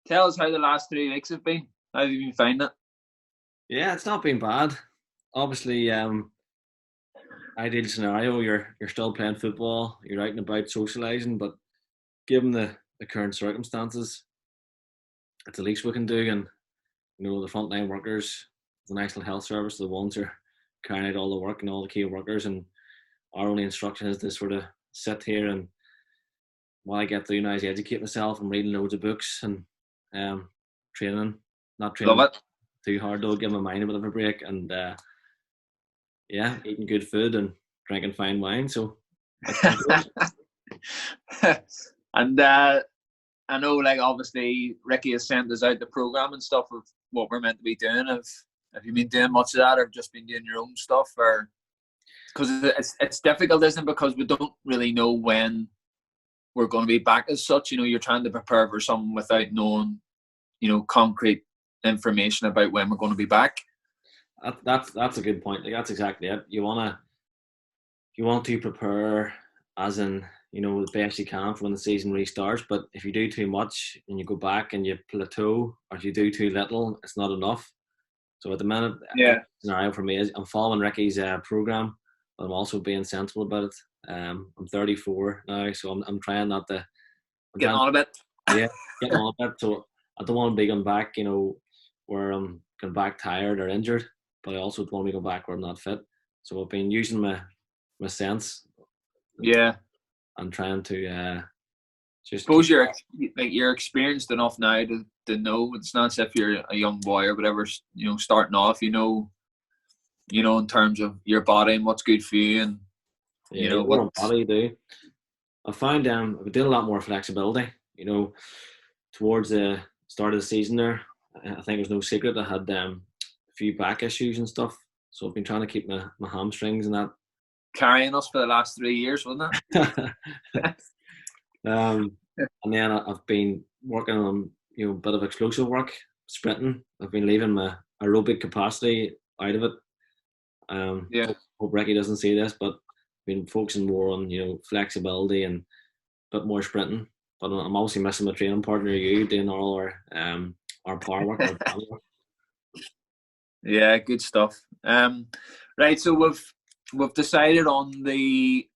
Tell us how the last 3 weeks have been. How have you been finding it? Yeah, it's not been bad. Obviously, ideal scenario, you're still playing football, you're out and about socialising, but given the current circumstances, it's the least we can do. And the frontline workers, the National Health Service, the ones who are carrying out all the work and all the key workers. And our only instruction is to sort of sit here and while I get through now is educate myself. I'm reading loads of books and training, not Love training it. too hard though, give my mind a bit of a break, and yeah, eating good food and drinking fine wine. So that's been good. And I know, like, obviously, Ricky has sent us out the program and stuff of what we're meant to be doing. Have you been doing much of that, or just been doing your own stuff? Or because it's difficult, isn't it? Because we don't really know when we're going to be back as such. You're trying to prepare for something without knowing, concrete information about when we're going to be back. That's a good point. Like, that's exactly it. You want to prepare as in the best you can for when the season restarts. But if you do too much and you go back and you plateau, or if you do too little, it's not enough. So at the minute, Yeah, scenario for me is I'm following Ricky's program, but I'm also being sensible about it. I'm 34 now, so I'm trying not to. getting on a bit. Yeah, getting on a bit. So I don't want to be going back, where I'm going back tired or injured, but I also don't want to be going back where I'm not fit. So I've been using my sense. Yeah. And trying to just. Suppose you're experienced enough now to know it's not as if you're a young boy or whatever. Starting off, in terms of your body and what's good for you, and what body you do. I found I've been doing a lot more flexibility. Towards the start of the season there, I think there's no secret I had a few back issues and stuff. So I've been trying to keep my hamstrings and that. Carrying us for the last 3 years, wasn't it? And then I've been working on a bit of explosive work, sprinting. I've been leaving my aerobic capacity out of it. Yeah. Hope Ricky doesn't see this, but I've been focusing more on flexibility and a bit more sprinting. But I'm obviously missing my training partner, you, doing all our power work. Yeah, good stuff. Right, so we've decided on the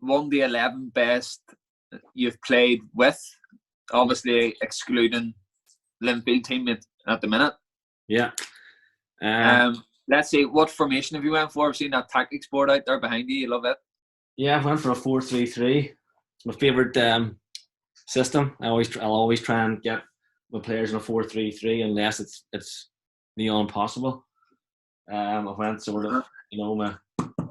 1 to 11 best you've played with, obviously excluding Linfield team at the minute. Yeah. Let's see, what formation have you went for? I've seen that tactics board out there behind you. You love it. Yeah, I went for a 4-3-3. It's my favourite system. I'll always try and get my players in a 4-3-3 unless it's beyond possible. I went sort of my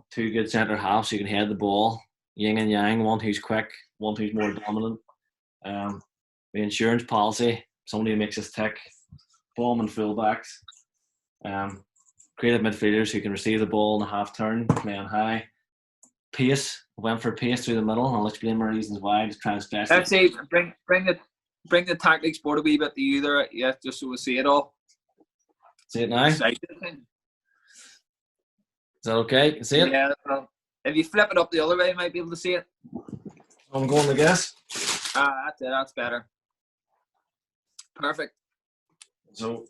two good centre halves who can head the ball, yin and yang, one who's quick, one who's more dominant. The insurance policy, somebody who makes us tick, bomb and fullbacks. Creative midfielders who can receive the ball in a half turn, playing high. Pace, went for pace through the middle, and I'll explain my reasons why to try and stress. Let's see, bring the tactics board a wee bit to you there, yeah, just so we see it all. See it now? Is that okay? Can see it? Yeah, well, if you flip it up the other way, you might be able to see it. I'm going to guess. That's it, that's better. Perfect. So,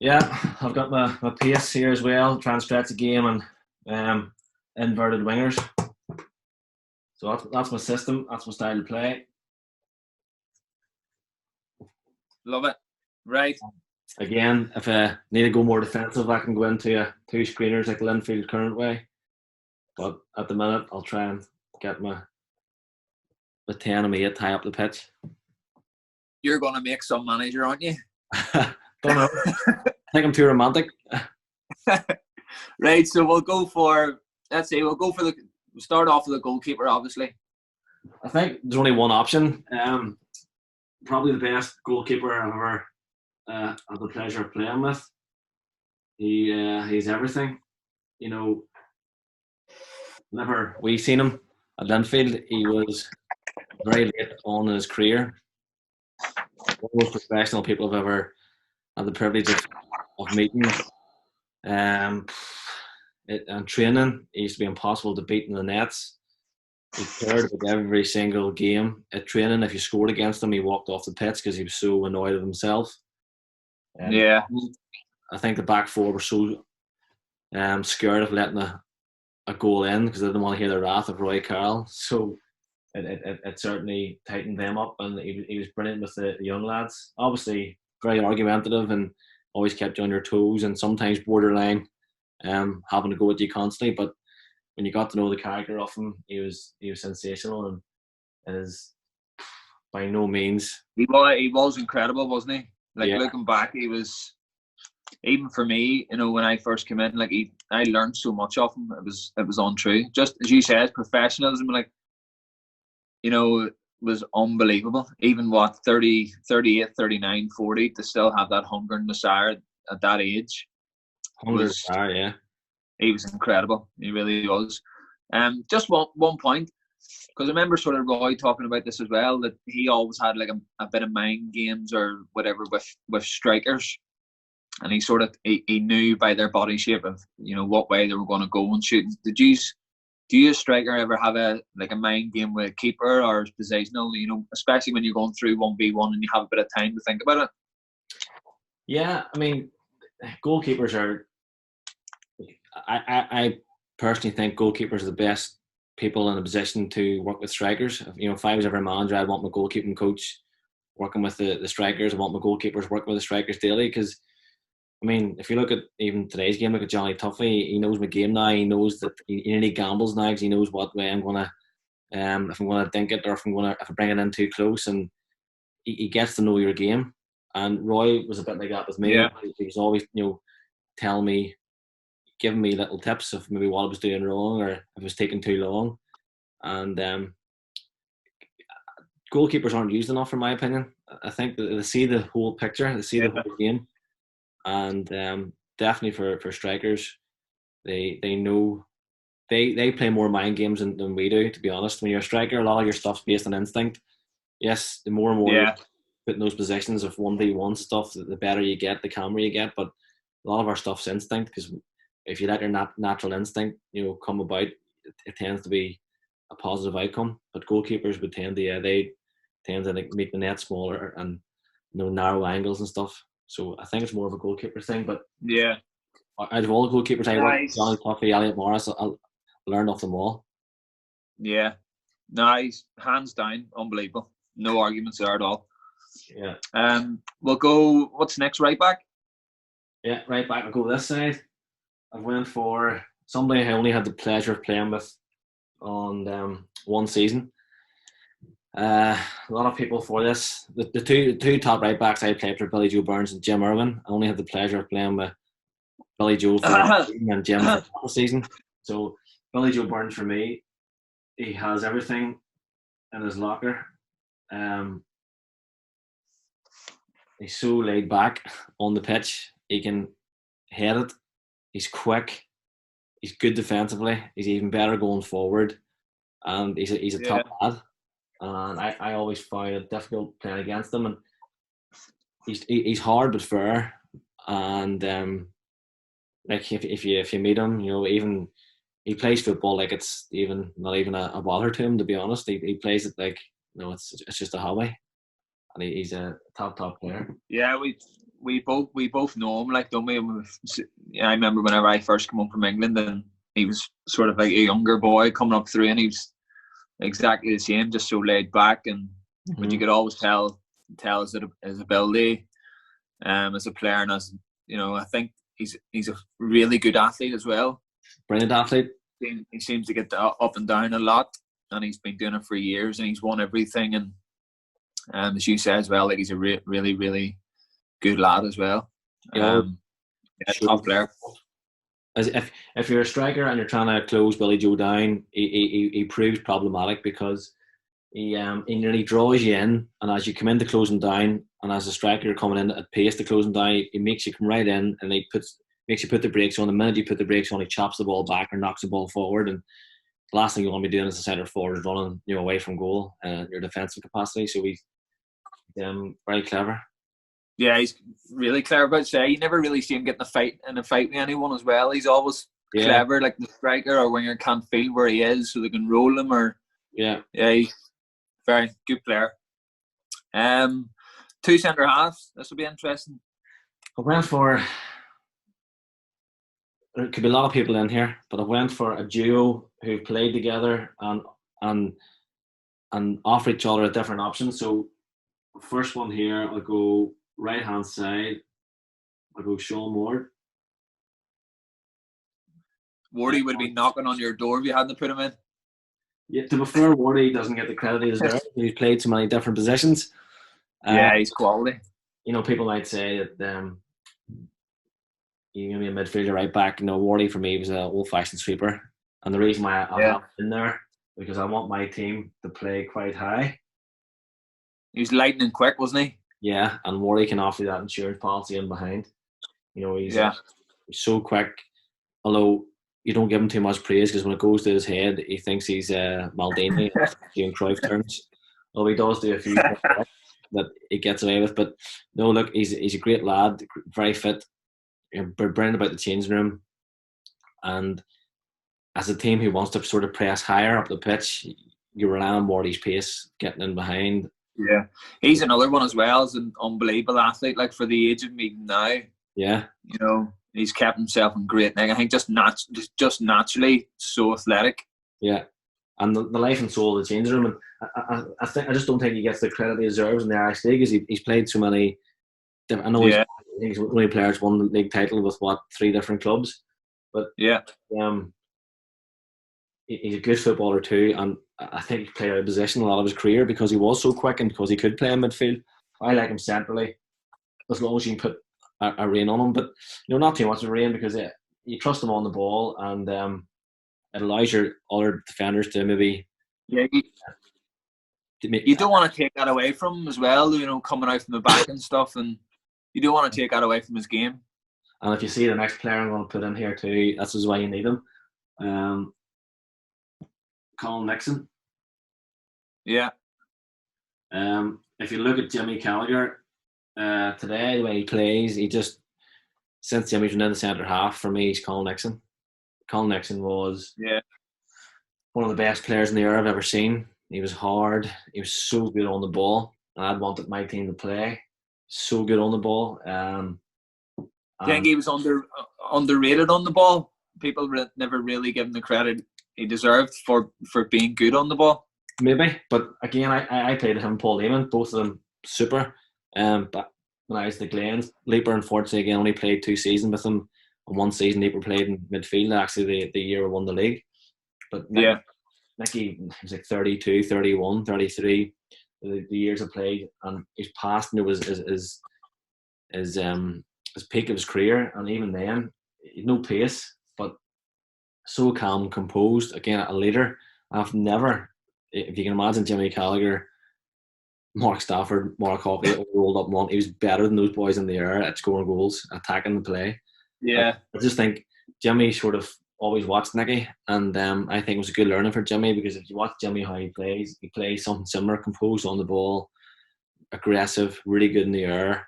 yeah, I've got my pace here as well, try and stretch the game, and inverted wingers. So that's my system, that's my style of play. Love it. Right. Again, if I need to go more defensive, I can go into two screeners like Linfield current way. But at the minute, I'll try and get my 10 and my 8 high up the pitch. You're going to make some manager, aren't you? Don't know. I think I'm too romantic. Right, so we'll start off with the goalkeeper, obviously. I think there's only one option. Probably the best goalkeeper I've ever had the pleasure of playing with. He's everything. Whenever we seen him at Linfield, he was very late on in his career. One of the most professional people I've ever had the privilege of meeting. And training, he used to be impossible to beat in the nets. he cared about every single game at training. If you scored against him, he walked off the pitch because he was so annoyed at himself. Yeah. I think the back four were so scared of letting a goal in because they didn't want to hear the wrath of Roy Carroll. So it certainly tightened them up, and he was brilliant with the young lads. Obviously, very argumentative and always kept you on your toes, and sometimes borderline having to go at you constantly. But when you got to know the character of him, he was sensational, and is by no means. He was incredible, wasn't he? Like, yeah. Looking back, he was, even for me, when I first came in, like I learned so much off him. It was untrue. Just as you said, professionalism, like, was unbelievable. Even 30, 38, 39, 40, to still have that hunger and desire at that age. Yeah. He was incredible. He really was. Just one point, because I remember sort of Roy talking about this as well, that he always had like a bit of mind games or whatever with strikers, and he sort of he knew by their body shape of what way they were going to go and shoot. Do you, as striker, ever have a mind game with a keeper or positional? Especially when you're going through 1v1 and you have a bit of time to think about it. Yeah, I mean, goalkeepers are. I personally think goalkeepers are the best people in a position to work with strikers. If I was ever a manager, I'd want my goalkeeping coach working with the strikers. I want my goalkeepers working with the strikers daily because, I mean, if you look at even today's game, look at Johnny Tuffy. He knows my game now. He knows that he nearly gambles now because he knows what way I'm gonna, if I'm gonna dink it or if I bring it in too close, and he gets to know your game. And Roy was a bit like that with me. Yeah. He was always, telling me, giving me little tips of maybe what I was doing wrong or if it was taking too long. And goalkeepers aren't used enough, in my opinion. I think that they see the whole picture, they see the whole game, and definitely for strikers, they know they play more mind games than we do. To be honest, when you're a striker, a lot of your stuff's based on instinct. Yes, the more and more you put in those positions of 1v1 stuff, the better you get, the calmer you get. But a lot of our stuff's instinct, because if you let your natural instinct, come about, it tends to be a positive outcome. But goalkeepers would tend to, they tend to make the net smaller and narrow angles and stuff. So I think it's more of a goalkeeper thing. But yeah, out of all the goalkeepers I worked with, Johnny Tuffy, Elliot Morris, I learned off them all. Yeah, nice, hands down, unbelievable. No arguments there at all. Yeah. We'll go. What's next? Right back. Yeah, right back. I'll go this side. I went for somebody I only had the pleasure of playing with on one season. A lot of people for this. The two top right backs I played for Billy Joe Burns and Jim Irwin. I only had the pleasure of playing with Billy Joe for the season and Jim for the season. So Billy Joe Burns for me, he has everything in his locker. He's so laid back on the pitch. He can head it. He's quick. He's good defensively. He's even better going forward. And he's a top lad. And I always find it difficult playing against him. And he's hard but fair. And like if you meet him, even he plays football like it's even not even a bother to him. To be honest, he plays it like it's just a hobby. And he's a top player. Yeah, we both know him, like, don't we? I remember whenever I first came home from England, and he was sort of like a younger boy coming up through, and he was exactly the same, just so laid back, and but you could always tell his ability as a player, and as I think he's a really good athlete as well. Brilliant athlete. He seems to get up and down a lot, and he's been doing it for years, and he's won everything, and as you said as well, like, he's a really, really good lad as well. Top player. As if you're a striker and you're trying to close Billy Joe down, he proves problematic because he nearly draws you in, and as you come in to close him down, and as a striker you're coming in at pace to close him down, he makes you come right in, and makes you put the brakes on. The minute you put the brakes on, he chops the ball back or knocks the ball forward, and the last thing you want to be doing as a centre forward is running away from goal and your defensive capacity. So he's very clever. Yeah, he's really clever. But say you never really see him getting in a fight with anyone as well. He's always clever, like the striker or winger can't feel where he is, so they can roll him or Yeah. Yeah, he's very good player. Two centre halves. This will be interesting. I went for. There could be a lot of people in here, but I went for a duo who played together and offer each other a different option. So, first one here, I'll go right hand side. I'll go Sean Ward. Wardy would have been knocking on your door if you hadn't put him in. Yeah, to be fair, Wardy doesn't get the credit he deserves. He's played so many different positions. Yeah, he's quality. People might say that you're going to be a midfielder right back. Wardy for me was an old-fashioned sweeper. And the reason why I have him in there, because I want my team to play quite high. He was lightning quick, wasn't he? Yeah, and Wardy can offer that insurance policy in behind. He's so quick. Although you don't give him too much praise, because when it goes to his head, he thinks he's Maldini doing Cruyff turns. Although he does do a few that he gets away with. But no, look, he's a great lad, very fit, brilliant about the changing room. And as a team who wants to sort of press higher up the pitch, you rely on Wardy's pace, getting in behind. Yeah, he's another one as well. He's an unbelievable athlete, like for the age of me now. Yeah. He's kept himself in great nick. I think just naturally so athletic. Yeah, and the life and soul of the changing room. And I just don't think he gets the credit he deserves in the Irish League, because he's played so many. I know he's one of the players won the league title with 3 different clubs, but he's a good footballer too, and I think he played out of position a lot of his career because he was so quick and because he could play in midfield. I like him centrally, as long as you can put a rein on him, but not too much of a rein, because you trust him on the ball, and it allows your other defenders to maybe. Yeah, you don't want to take that away from him as well. Coming out from the back and stuff, and you don't want to take that away from his game. And if you see the next player I'm going to put in here too, that's why you need him. Colin Nixon. Yeah. If you look at Jimmy Gallagher today, the way he plays, since Jimmy's been in the centre half, for me, he's Colin Nixon. Colin Nixon was one of the best players in the era I've ever seen. He was hard. He was so good on the ball, and I'd wanted my team to play. So good on the ball. I think he was underrated on the ball. People never really give him the credit he deserved for being good on the ball. Maybe, but again, I played him and Paul Lehman, both of them super. But when I was the Glens, Leaper unfortunately again only played 2 seasons with him, and 1 season Leaper played in midfield. Actually, the year we won the league. But Nicky was like 32, 31, 33. The years I played, and his past was his peak of his career, and even then, no pace, but so calm, composed. Again, a leader. I've never, if you can imagine Jimmy Gallagher, Mark Stafford, Mark Hockley all rolled up in one. He was better than those boys in the air at scoring goals, attacking the play. Yeah. I just think Jimmy sort of always watched Nicky, and I think it was a good learning for Jimmy, because if you watch Jimmy how he plays something similar, composed on the ball, aggressive, really good in the air,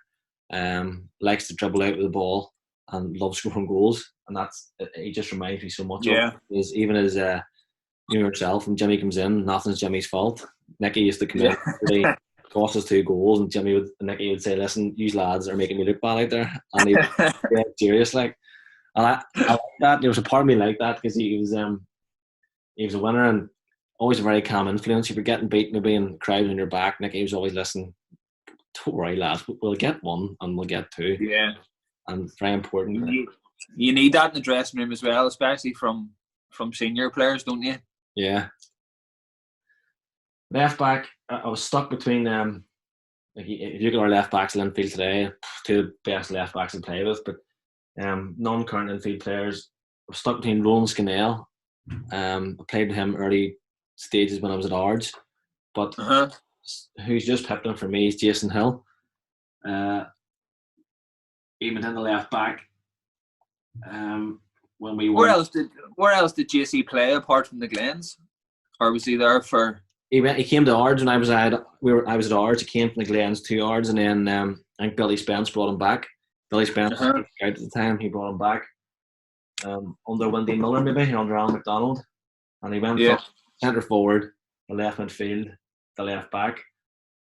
likes to dribble out with the ball, and loves scoring goals. And he just reminds me so much of. Even as yourself, when Jimmy comes in, nothing's Jimmy's fault. Nicky used to come in, really cost us 2 goals, and Nicky would say, "Listen, you lads are making me look bad out there," and he'd get serious like. And I like that. There was a part of me like that, because he was a winner and always a very calm influence. If you're getting beat maybe and crowd on your back, Nicky was always listening. Don't worry, lads, we'll get 1 and we'll get 2. Yeah. And very important. You need that in the dressing room as well, especially from senior players, don't you? Yeah. Left back, I was stuck between them. Like, if you look at our left backs in Linfield today, 2 best left backs to play with, but non-current infield players. I was stuck between Roland Scannell. I played with him early stages when I was at Ards, but who's just pipped him for me is Jason Hill. He went in the left back. When we where else did JC play apart from the Glens, or was he there for? He came to Ards when I was at Ards. He came from the Glens to Ards, and then I think Billy Spence brought him back. Billy Spence was out at the time. He brought him back under Wendy Miller, maybe under Alan McDonald, and he went from centre forward the left midfield, the left back,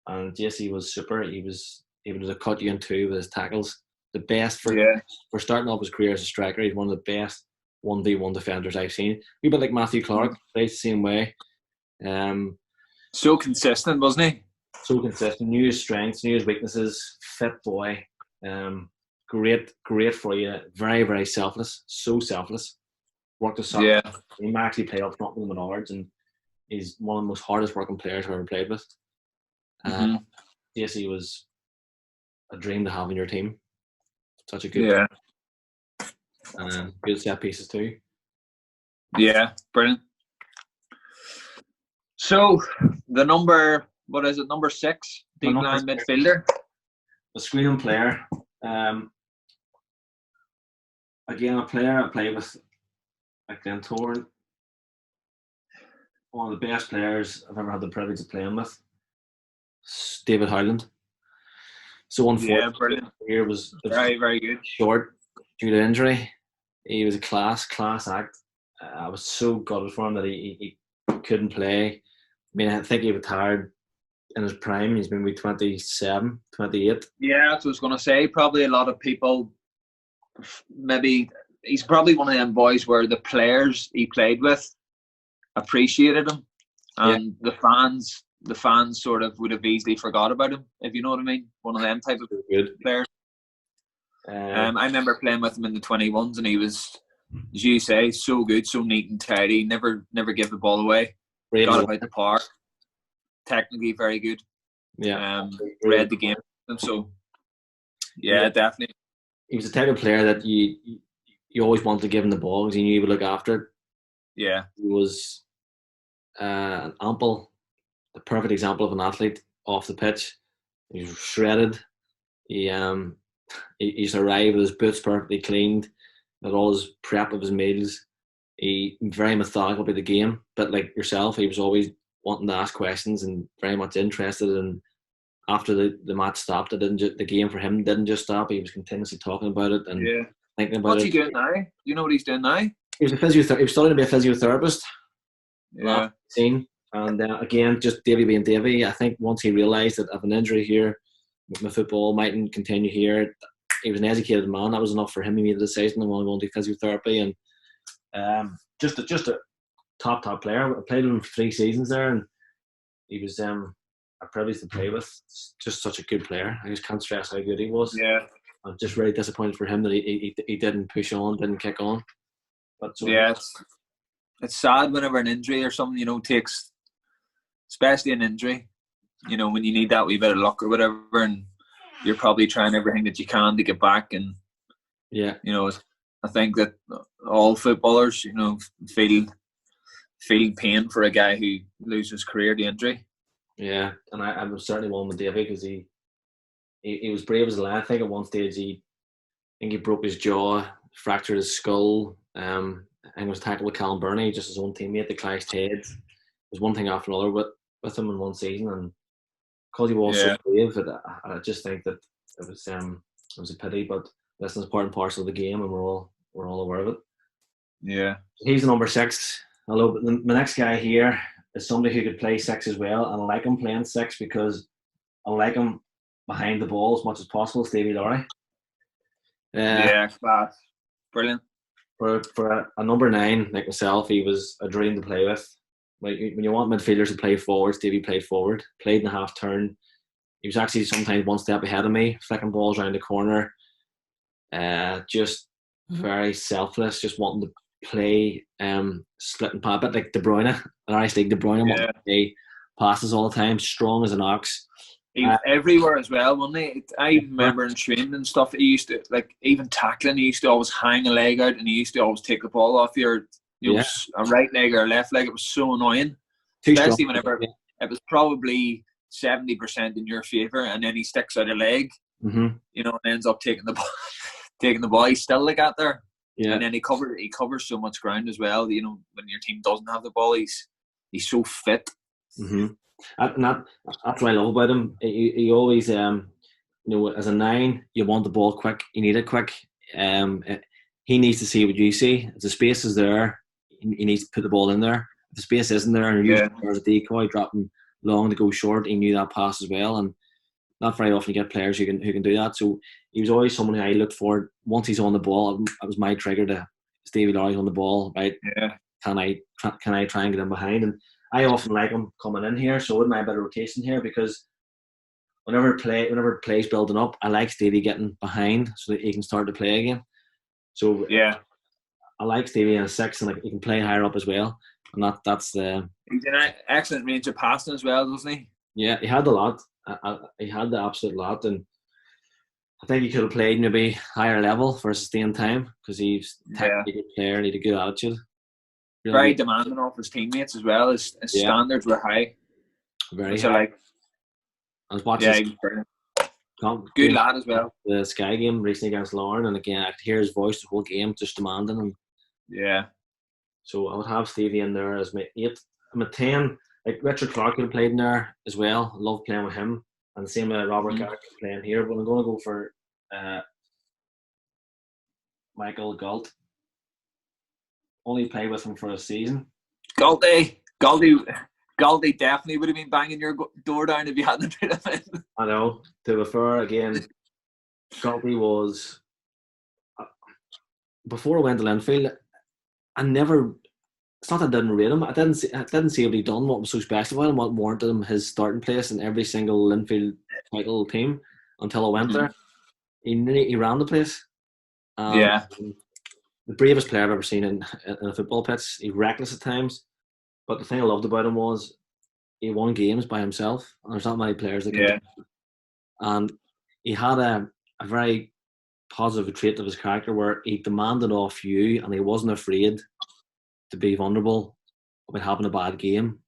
and JC was super. He was able to cut you in two with his tackles. The best for starting off his career as a striker. He's one of the best 1v1 defenders I've seen. A wee bit like Matthew Clark, plays the same way. So consistent, wasn't he? So consistent. Knew his strengths, knew his weaknesses. Fit boy. Great for you. Very, very selfless. So selfless. Worked his soccer. Yeah. He actually played up front with him at Ards, and he's one of the most hardest working players I've ever played with. JC was a dream to have in your team. Such a good good set pieces too. Yeah, brilliant. So the number 6 deep line midfielder, the screening player. Again, a player I played with at Glentoran. One of the best players I've ever had the privilege of playing with. David Howland. So unfortunately, the year was very, very good. Short due to injury. He was a class act. I was so gutted for him that he couldn't play. I mean, I think he retired in his prime. He's been 27, 28. Yeah, that's what I was going to say. Probably a lot of people, maybe he's probably one of them boys where the players he played with appreciated him, and the fans sort of would have easily forgot about him, if you know what I mean. One of them type of players. I remember playing with him in the 21s, and he was, as you say, so good, so neat and tidy. Never give the ball away. Got about the park. Technically very good. Yeah. Read the game. So yeah, definitely. He was the type of player that you always wanted to give him the ball because you knew he would look after it. Yeah. He was the perfect example of an athlete off the pitch. He was shredded. He used to arrive with his boots perfectly cleaned, with all his prep of his meals. He very methodical about the game, but like yourself, he was always wanting to ask questions and very much interested. And after the match stopped, the game for him didn't just stop. He was continuously talking about it and thinking about What's he doing now? You know what he's doing now? He was he was studying to be a physiotherapist. Yeah. And again, just Davey being Davey, I think once he realised that I have an injury here, my football mightn't continue here. He was an educated man. That was enough for him. He made a decision. I want to go into physiotherapy, and just a top player. I played with him for 3 seasons there, and he was a privilege to play with. Just such a good player. I just can't stress how good he was. Yeah. I'm just really disappointed for him that he didn't push on, didn't kick on. But so it's sad whenever an injury or something, takes, especially an injury, when you need that wee bit of luck or whatever, and you're probably trying everything that you can to get back. And I think that all footballers, feel pain for a guy who loses his career to injury. Yeah, and I was certainly one with Davey because he was brave as a lion. I think at one stage he broke his jaw, fractured his skull, and was tackled with Callum Burney, just his own teammate, the Clyde's head. It was one thing after another with him in one season, and because he was so brave, I just think that it was a pity. But listen, it's part and parcel of the game, and we're all aware of it. Yeah, he's the number 6. Although the next guy here is somebody who could play 6 as well, and I like him playing 6 because I like him behind the ball as much as possible. Stevie Laurie. Class, brilliant. For a number 9 like myself, he was a dream to play with. Like when you want midfielders to play forward, Stevie played forward, played in a half turn. He was actually sometimes one step ahead of me, flicking balls around the corner. Just very selfless, just wanting to play, splitting pass, a bit like De Bruyne, an Irish League De Bruyne, wanting to play passes all the time, strong as an ox. He was everywhere as well, wasn't he? I remember in training and stuff, he used to, like, even tackling, he used to always hang a leg out and he used to always take the ball off your a right leg or a left leg. It was so annoying. Especially whenever it was probably 70% in your favour and then he sticks out a leg, and ends up taking the ball. He's still like that there. Yeah. And then he covers so much ground as well. When your team doesn't have the ball, he's so fit. Mm-hmm. And that's what I love about him. He always, as a 9, you want the ball quick. You need it quick. He needs to see what you see. If the space is there, he needs to put the ball in there. the space isn't there, and you're Yeah. using him as a decoy, dropping long to go short. He knew that pass as well, and not very often you get players who can do that. So he was always someone who I looked for. Once he's on the ball, that was my trigger to Stevie Lowry's on the ball. Right? Yeah. Can I try and get him behind? And I often like him coming in here, so wouldn't I have a bit of rotation here, because whenever play's building up, I like Stevie getting behind so that he can start to play again. So Yeah. I like Stevie in a 6, and he can play higher up as well. And that's the. He's an excellent range of passing as well, doesn't he? Yeah, he had a lot. He had the absolute lot, and I think he could have played maybe higher level for a sustained time, because he's technically a good player and he had a good attitude. Really Very good. demanding of his teammates as well. His Yeah. standards were high. Very Which high. I like. I was watching Yeah, he was brilliant. Good lad as well. The Sky game recently against Lauren, and again I could hear his voice the whole game, just demanding him. Yeah. So I would have Stevie in there as my 8. I'm a 10. Like Richard Clark could have played in there as well. I love playing with him. And same with Robert Garrick playing here. But I'm going to go for Michael Galt. Only played with him for a season. Galdi definitely would have been banging your door down if you hadn't put him in. I know. To be fair, again, Galti was... Before I went to Linfield, I never... It's not that I didn't rate him. I didn't see what he'd done, what was so special about him, what warranted him his starting place in every single Linfield title team until I went there. He ran the place. Yeah. The bravest player I've ever seen in a football pitch. He's reckless at times, but the thing I loved about him was he won games by himself. And there's not many players that can do that. And he had a very positive trait of his character where he demanded off you, and he wasn't afraid to be vulnerable about having a bad game,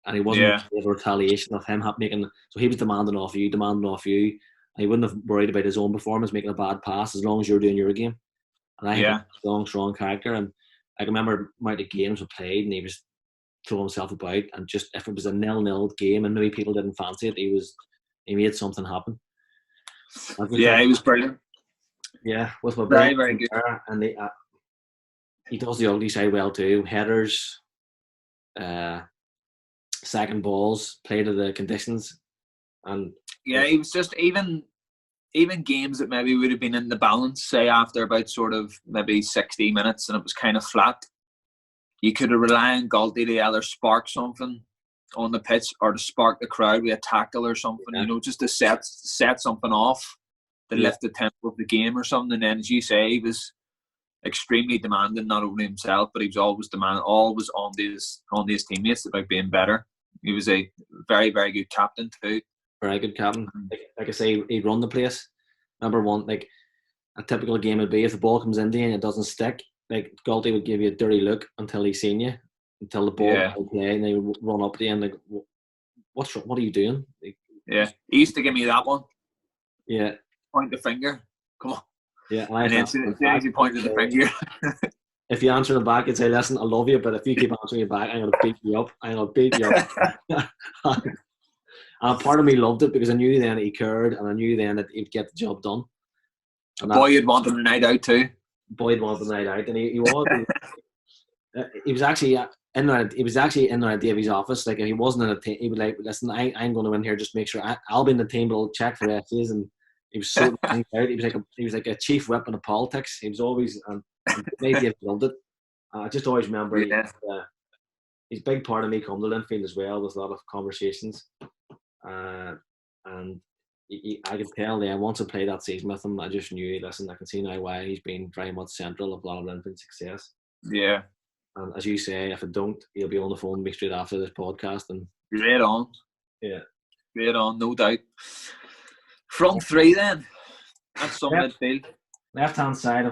and he wasn't afraid of retaliation of him making. So he was demanding off you, and he wouldn't have worried about his own performance making a bad pass as long as you're doing your game. And I had a strong character, and I can remember amount of games we played, and he was throwing himself about, and just if it was a 0-0 game and maybe people didn't fancy it, he made something happen. Yeah, he was brilliant. Yeah, with my very, very good. And he does the ugly side well too. Headers, second balls, play to the conditions, and he was just even games that maybe would have been in the balance, say after about sort of maybe 60 minutes, and it was kind of flat. You could have relied on Galti to either spark something on the pitch or to spark the crowd with a tackle or something. Just to set something off, to lift the tempo of the game or something. And then, as you say, he was extremely demanding, not only himself, but he was always on his teammates about being better. He was a very, very good captain too. Very good captain. Like I say, he'd run the place. Number one, like a typical game would be if the ball comes into you and it doesn't stick, like Galti would give you a dirty look until he's seen you, until the ball would play, and they would run up to you and like, what are you doing? Like, he used to give me that one. Yeah. Point the finger. Come on. Yeah, and then he pointed the finger. If you answer the back, you'd say, "Listen, I love you, but if you keep answering your back, I'm gonna beat you up. And part of me loved it because I knew then he cared, and I knew then that he'd get the job done. And Boyd wanted a night out too. Boyd wanted a night out, and he was actually in Davy's office. Like if he wasn't in a team, he would like, "Listen, I'm going to in here just make sure I'll be in the team. We'll check for FCs." And he was so out. He was like a chief whip in the politics. He was always and Dave loved it. I just always remember he's a big part of me coming to Linfield as well, with a lot of conversations. And I could tell there once I played that season with him, I just knew, listen, I can see now why he's been very much central of a lot of Linfield's success. Yeah. And as you say, if I don't, he'll be on the phone with me straight after this podcast. And right on. Yeah. Right on, no doubt. Front three then. That's some midfield. Left hand side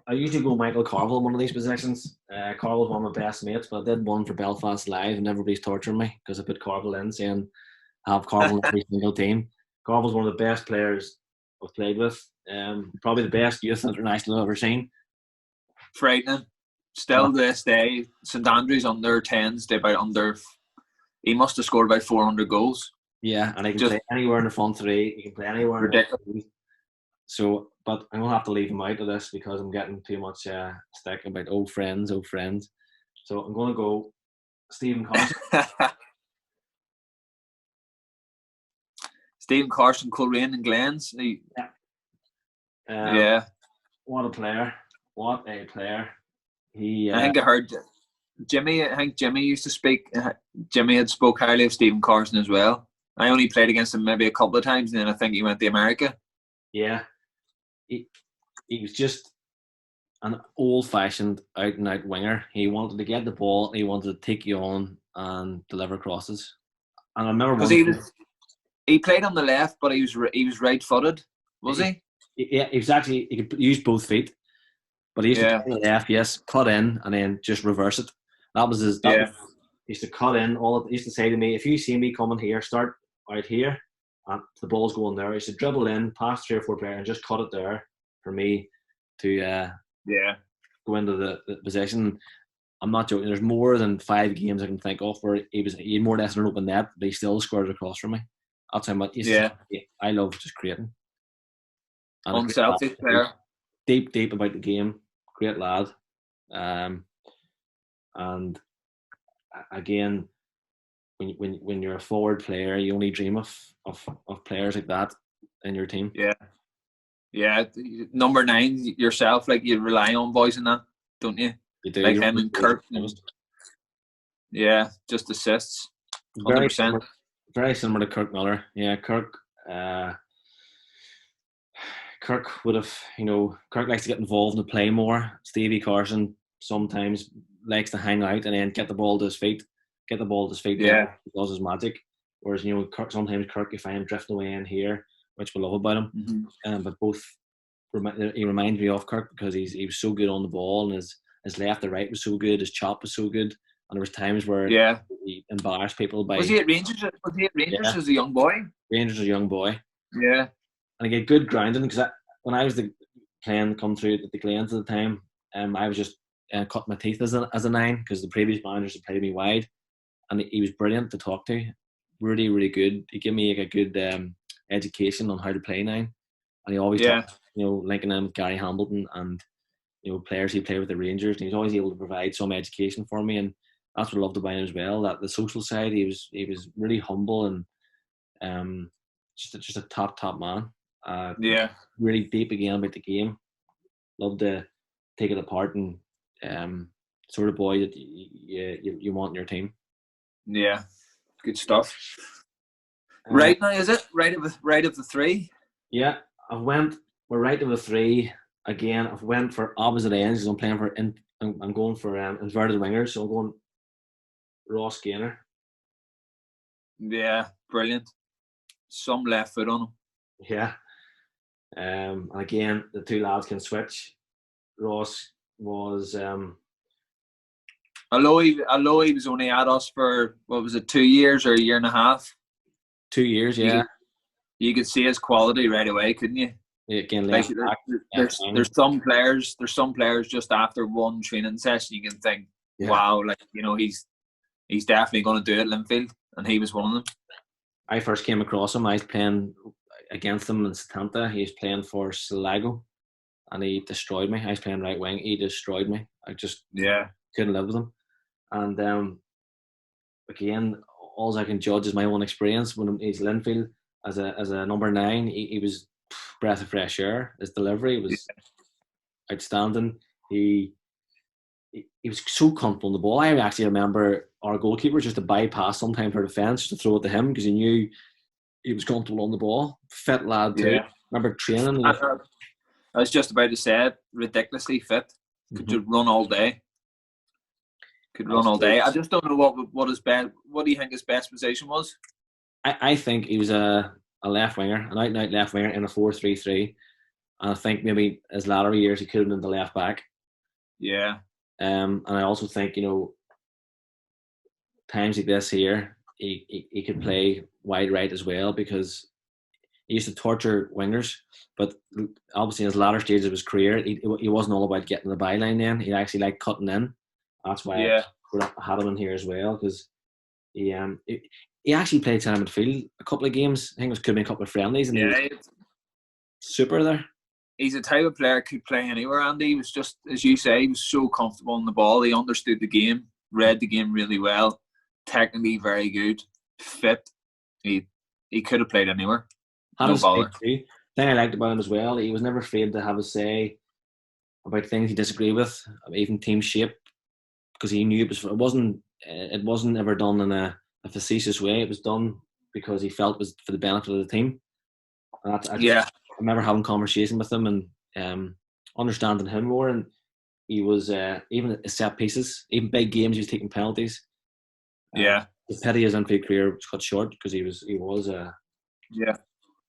I usually go Michael Carville in one of these positions. Carville's one of my best mates, but I did one for Belfast Live and everybody's torturing me because I put Carville in, saying I have Carville in every single team. Carville's one of the best players I've played with. Probably the best youth international I've ever seen. Frightening. Still to this day, St Andrews under 10s, he must have scored about 400 goals. Yeah, and he can play anywhere in the front three. He can play anywhere. Ridiculous. So, but I'm going to have to leave him out of this because I'm getting too much stick about old friends. So I'm going to go Stephen Carson. Stephen Carson, Coleraine and Glens. Yeah. What a player. What a player. He. I think I heard Jimmy. I think Jimmy used to speak. Jimmy had spoke highly of Stephen Carson as well. I only played against him maybe a couple of times, and then I think he went to America. Yeah. He was just an old-fashioned out-and-out winger. He wanted to get the ball. He wanted to take you on and deliver crosses. And I remember because he played on the left, but he was right-footed, was he? Yeah, exactly. He could use both feet, but he used to play on the left, yes, cut in and then just reverse it. That was his. He used to cut in. He used to say to me, "If you see me coming here, start out here, and the ball's going there." He used to dribble in, pass 3 or 4 players, and just cut it there for me to go into the possession. I'm not joking. There's more than 5 games I can think of where he had more or less an open net, but he still scored across from me. That's how much. I love just creating. And unselfish player. Deep about the game. Great lad. And again, when you're a forward player, you only dream of players like that in your team. Yeah. Number 9 yourself, like you rely on boys in that, don't you? You do. Like him and Kirk. Yeah, just assists. 100%. Very similar to Kirk Miller. Yeah, Kirk would have, Kirk likes to get involved and play more. Stevie Carson sometimes likes to hang out and then get the ball to his feet. Yeah. He does his magic. Whereas, Kirk, sometimes you find him drifting away in here, which we love about him. Mm-hmm. But both, he reminds me of Kirk because he was so good on the ball, and his left to right was so good, his chop was so good. And there was times where he embarrassed people by... Was he at Rangers as a young boy? Rangers as a young boy. Yeah. And I get good grounding because when I was playing come through at the Glens at the time, I was just cutting my teeth as a 9 because the previous managers had played me wide, and he was brilliant to talk to. Really, really good. He gave me a good education on how to play 9, and he always talked, linking in with Gary Hambleton and players he played with the Rangers, and he was always able to provide some education for me, and that's what I loved about him as well. That the social side, he was really humble and just a top man. Really deep again about the game. Loved to take it apart and sort of boy that you want in your team. Yeah, good stuff. Right now, is it right of the 3? Yeah, we're right of the 3 again. I've went for opposite ends because I'm playing for. I'm going for inverted wingers, so I'm going Ross Gaynor. Yeah, brilliant. Some left foot on him. Yeah. And again, the 2 lads can switch. Ross was although he was only at us for 2 years or a year and a half. 2 years, yeah. You could see his quality right away, couldn't you? Yeah, again, like there's some players just after one training session you can think, wow, he's definitely going to do it, Linfield, and he was one of them. I first came across him. I was playing against him in Setanta. He was playing for Sligo, and he destroyed me. I was playing right wing. He destroyed me. I just couldn't live with him. And again, all I can judge is my own experience. When he's Linfield as a number 9, he was breath of fresh air. His delivery was outstanding. He was so comfortable on the ball. I actually remember our goalkeeper just to bypass sometimes our defence just to throw it to him because he knew he was comfortable on the ball. Fit lad too. Remember training. I was just about to say it. Ridiculously fit. Could just run all day. I just don't know what his best. What do you think his best position was? I think he was a left winger, an out and out left winger in a 4-3-3, and I think maybe his latter years he could have been the left back. Yeah. And I also think times like this here he could play wide right as well because he used to torture wingers, but obviously in his latter stages of his career he wasn't all about getting the byline then. He actually liked cutting in. That's why I had him in here as well because he actually played centre midfield a couple of games. I think it could be a couple of friendlies, and he was super there. He's a type of player who could play anywhere, Andy. He was just, as you say, he was so comfortable on the ball. He understood the game read the game really well, technically very good, fit. He could have played anywhere. Had No his say bother. too. Thing I liked about him as well, he was never afraid to have a say about things he disagreed with, even team shape, because he knew it wasn't ever done in a facetious way. It was done because he felt it was for the benefit of the team. And I remember having a conversation with him and understanding him more. And he was even at set pieces, even big games, he was taking penalties. Yeah. The pity his infield career was cut short because he was a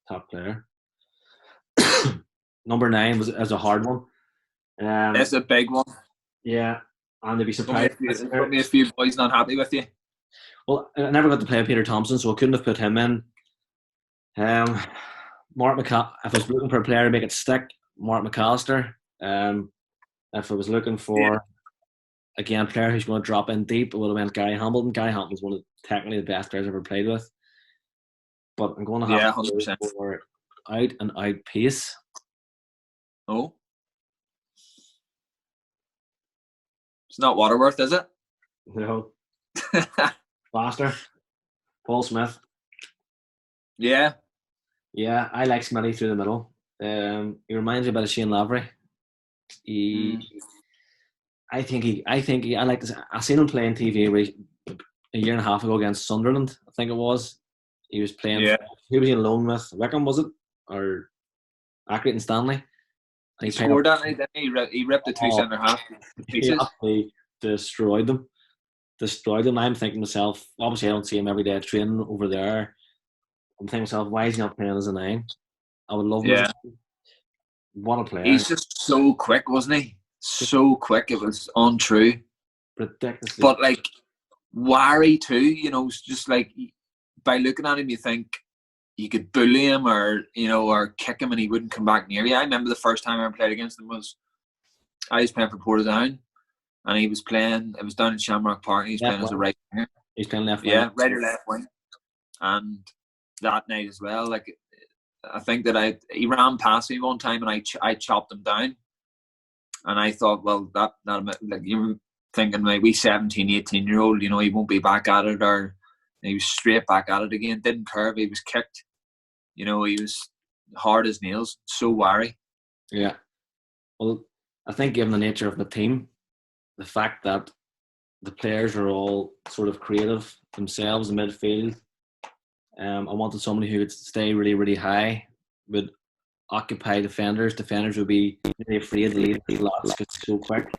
top player. Number 9 was a hard one. That's a big one. Yeah, and they'd be surprised. There's probably a few boys not happy with you. Well, I never got to play Peter Thompson, so I couldn't have put him in. Mark if I was looking for a player to make it stick, Mark McAllister. If I was looking for again a player who's going to drop in deep, it would have been Gary Hamilton. Gary Hamilton's one of technically the best players I've ever played with. But I'm going to have 100%. to go for out and out pace. Oh, it's not Waterworth, is it? No. Faster. Paul Smith. Yeah. Yeah, I like Smitty through the middle. He reminds me a bit of Shane Lavery. I like this. I seen him playing TV a year and a half ago against Sunderland. I think it was. He was playing. Yeah. Who was he alone with? Wickham, was it, or Accrington and Stanley? And he scored that night. He ripped the two centre half to pieces. He destroyed them. I'm thinking to myself, obviously I don't see him every day training over there. I'm thinking to myself, why is he not playing as a 9? I would love him. Yeah. What a player. He's just so quick, wasn't he? So quick, it was untrue. Ridiculously. But like wary too, you know, just like by looking at him you think you could bully him or kick him and he wouldn't come back near you. I remember the first time I ever played against him I was playing for Portadown and he was playing, it was down in Shamrock Park and he was playing as a right winger. He's playing left wing. Yeah, right or left wing. And that night as well, like I think that he ran past me one time and I chopped him down. And I thought, well, that like you were thinking, my wee 17, 18-year-old, he won't be back at it, or he was straight back at it again. Didn't curve, he was kicked. He was hard as nails, so wary. Yeah. Well, I think given the nature of the team, the fact that the players are all sort of creative themselves in midfield, I wanted somebody who could stay really, really high, would occupy defenders. Defenders would be really afraid to leave the lots because it's so quick.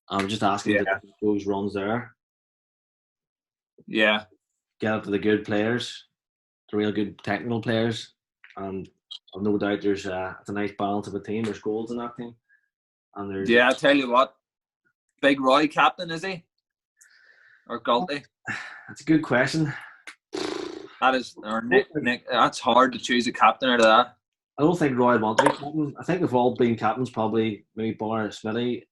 I'm just asking those runs there. Yeah. Get up to the good players, the real good technical players, and I've no doubt it's a nice balance of a team. There's goals in that team, and there's I tell you what, Big Roy captain, is he, or Galty? That's a good question. That is, or Nick. That's hard to choose a captain out of that. I don't think Roy would want to be captain. I think we've all been captains, probably maybe bar Smitty,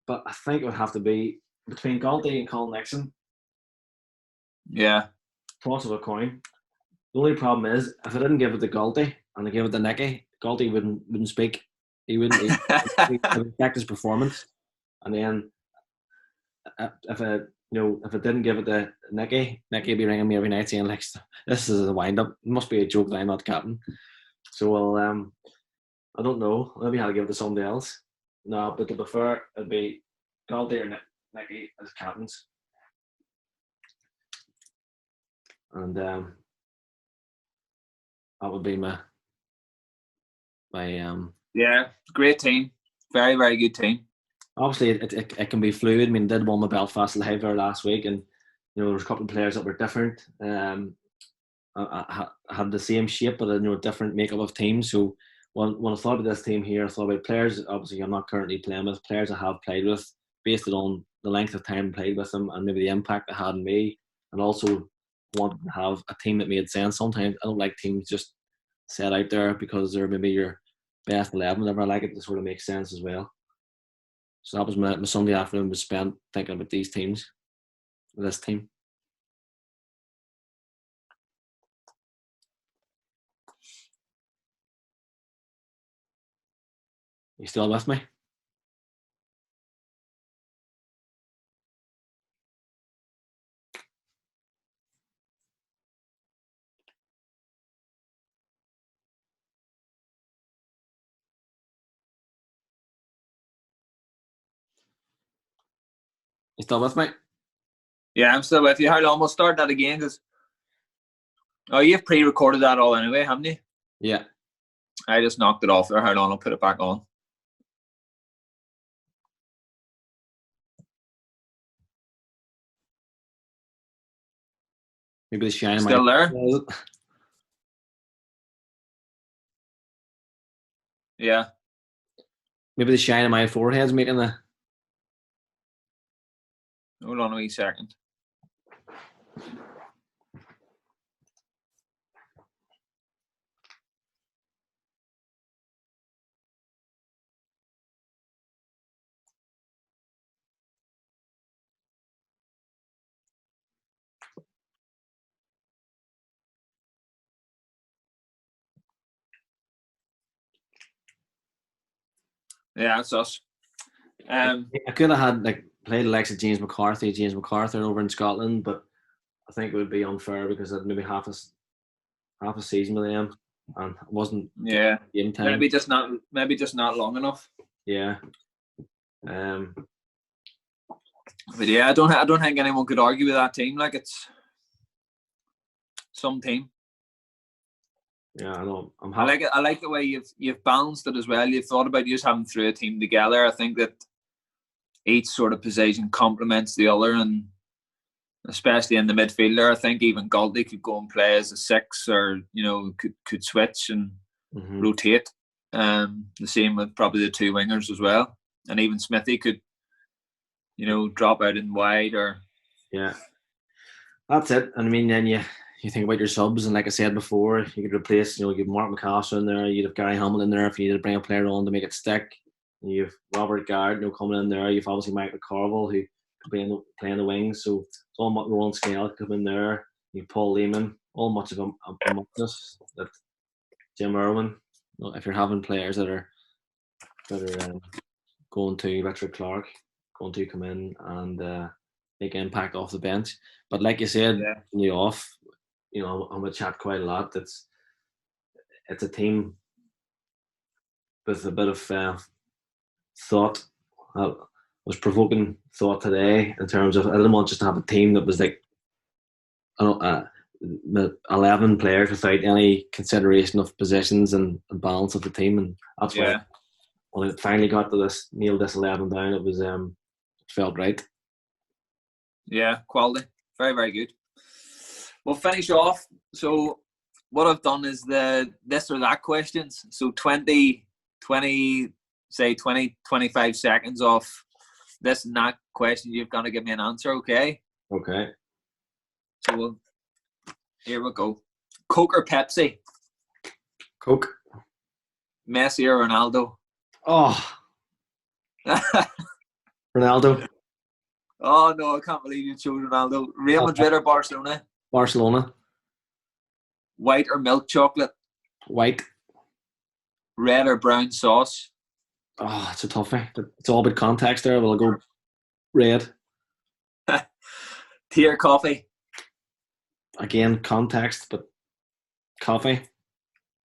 but I think it would have to be between Galty and Colin Nixon. Yeah. Toss of a coin. The only problem is, if I didn't give it to Galty and I gave it to Nicky, Galty wouldn't speak. He wouldn't affect his performance. And then if I didn't give it to Nicky would be ringing me every night saying, like, this is a wind up. It must be a joke that I'm not captain. So I don't know. Maybe I'll give it to somebody else. No, but to be fair, it'd be Galty or Nicky as captains. And that would be my yeah, great team, very, very good team. Obviously it can be fluid. I mean, I did one with Belfast Live there last week, and there was a couple of players that were different. I had the same shape but a different makeup of teams. So when I thought about this team here, I thought about players obviously I'm not currently playing with, players I have played with, based it on the length of time I played with them and maybe the impact they had on me, and also want to have a team that made sense. Sometimes I don't like teams just set out there because they're maybe your best 11, whatever. I like it to sort of make sense as well. So that was my Sunday afternoon was spent thinking about these teams, this team. You still with me? You still with me? Yeah, I'm still with you. How long? We'll start that again because you've pre-recorded that all anyway, haven't you? Yeah. I just knocked it off there. How long? I'll put it back on. Maybe the shine. Still there? Yeah. Maybe the shine of my forehead's making the. Hold on a wee second. Yeah, it's us. I could have had played Alexa James McCarthy over in Scotland, but I think it would be unfair because I'd maybe half a season with them, and it wasn't game time. Maybe just not long enough. Yeah. But yeah, I don't think anyone could argue with that team. Like, it's some team. Yeah, I know. I like it. I like the way you've balanced it as well. You've thought about just having through a team together. I think that each sort of position complements the other, and especially in the midfielder, I think even Galdi could go and play as a 6, or could switch and rotate. The same with probably the 2 wingers as well, and even Smithy could, drop out in wide or. Yeah, that's it. And I mean, then you think about your subs, and like I said before, you could replace, you have Mark McCaster in there, you'd have Gary Hamilton in there if you needed to bring a player on to make it stick. You've Robert Gard, coming in there. You've obviously Michael Carville, who could be playing the wings. So it's all Roland Scale come in there. You Paul Lehman, all much of a muchness that Jim Irwin. If you're having players that are going to Richard Clark, going to come in and make an impact off the bench. But like you said, when you off, I'm gonna chat quite a lot. It's a team with a bit of thought. Was provoking thought today in terms of I didn't want just to have a team that was like 11 players without any consideration of positions and balance of the team, and that's why when it finally got to nailed this 11 down, it was it felt right. Yeah, quality, very, very good. We'll finish off. So what I've done is the this or that questions. So 20, 25 seconds off this and that question. You've got to give me an answer, okay? Okay. So here we go. Coke or Pepsi? Coke. Messi or Ronaldo? Oh. Ronaldo. Oh no, I can't believe you chose Ronaldo. Real Madrid or Barcelona? Barcelona. White or milk chocolate? White. Red or brown sauce? Oh, it's a toughie. It's all about context there. We'll go red. Tea or coffee? Again, context, but coffee.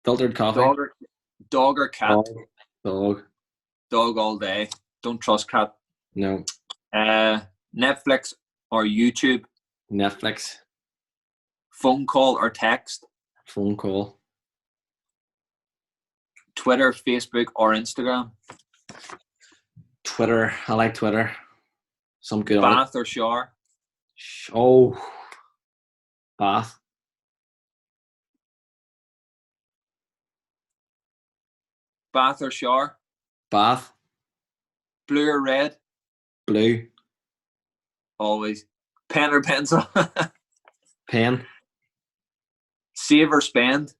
Filtered coffee. Dog or cat? Dog. Dog all day. Don't trust cat. No. Netflix or YouTube? Netflix. Phone call or text? Phone call. Twitter, Facebook or Instagram? Twitter. I like Twitter. Some good Bath or shower? Oh. Bath. Bath or shower? Bath. Blue or red? Blue. Always. Pen or pencil? Pen. Save or spend?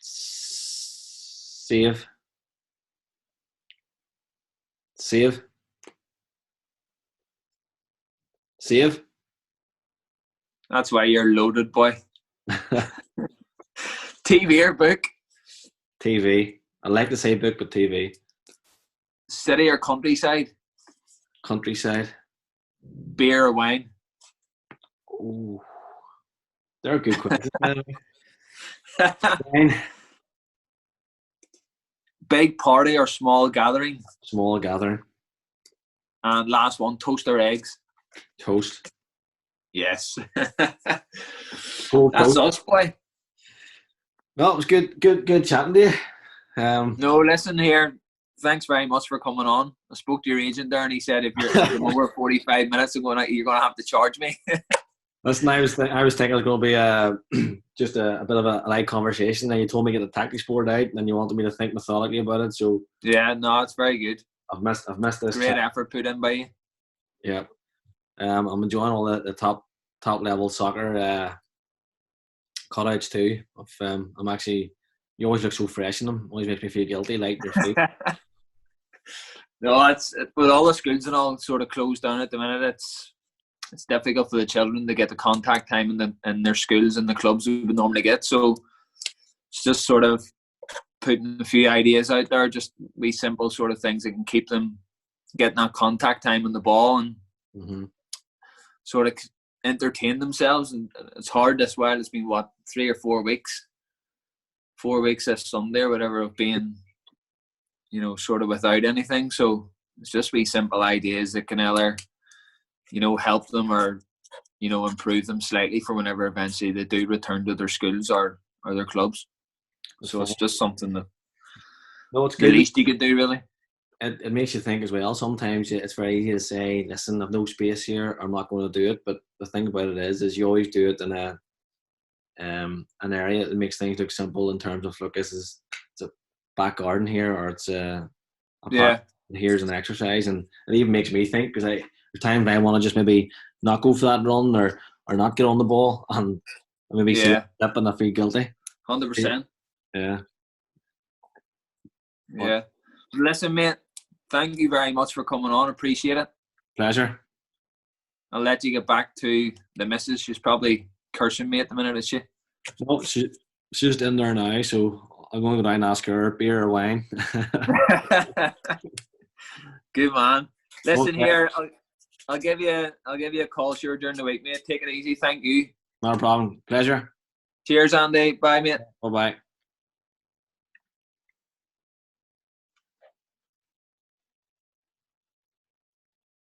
Save. Save. Save. That's why you're loaded, boy. TV or book? TV. I like to say book, but TV. City or countryside? Countryside. Beer or wine? Ooh. They're good questions. Wine. Big party or small gathering? Small gathering. And last one, toast or eggs? Toast. Yes. Cold That's toast. us, boy. Well, it was good chatting to you. No, listen here. Thanks very much for coming on. I spoke to your agent there, and he said if I'm over 45 minutes, you're going to have to charge me. Listen, I was thinking it was going to be just a bit of a light conversation. And you told me to get the tactics board out, and then you wanted me to think methodically about it. So yeah, no, it's very good. I've missed this. Great effort put in by you. Yeah, I'm enjoying all the top level soccer cutouts too. I'm actually. You always look so fresh in them. Always makes me feel guilty, like your feet. No, it's with all the schools and all sort of closed down at the minute. It's difficult for the children to get the contact time in their schools and the clubs we would normally get. So it's just sort of putting a few ideas out there, just wee simple sort of things that can keep them getting that contact time on the ball and sort of entertain themselves. And it's hard this while. It's been 3 or 4 weeks. 4 weeks this Sunday or whatever of being, sort of without anything. So it's just wee simple ideas that can either, help them or, improve them slightly for whenever eventually they do return to their schools or their clubs. So it's just something that it's good. The least you could do, really. It makes you think as well. Sometimes it's very easy to say, listen, I've no space here, I'm not going to do it. But the thing about it is you always do it in an area that makes things look simple in terms of, look, it's a back garden here, or it's a park, here's an exercise. And it even makes me think, because there's times I want to just maybe not go for that run or not get on the ball and maybe slip and I feel guilty. 100%. Yeah. Listen, mate, thank you very much for coming on. Appreciate it. Pleasure. I'll let you get back to the missus. She's probably cursing me at the minute, is she? No, she's just in there now, so I'm going to go down and ask her beer or wine. Good man. Listen here, I'll give you a call sure during the week, mate. Take it easy. Thank you. Not a problem. Pleasure. Cheers, Andy. Bye, mate. Bye-bye.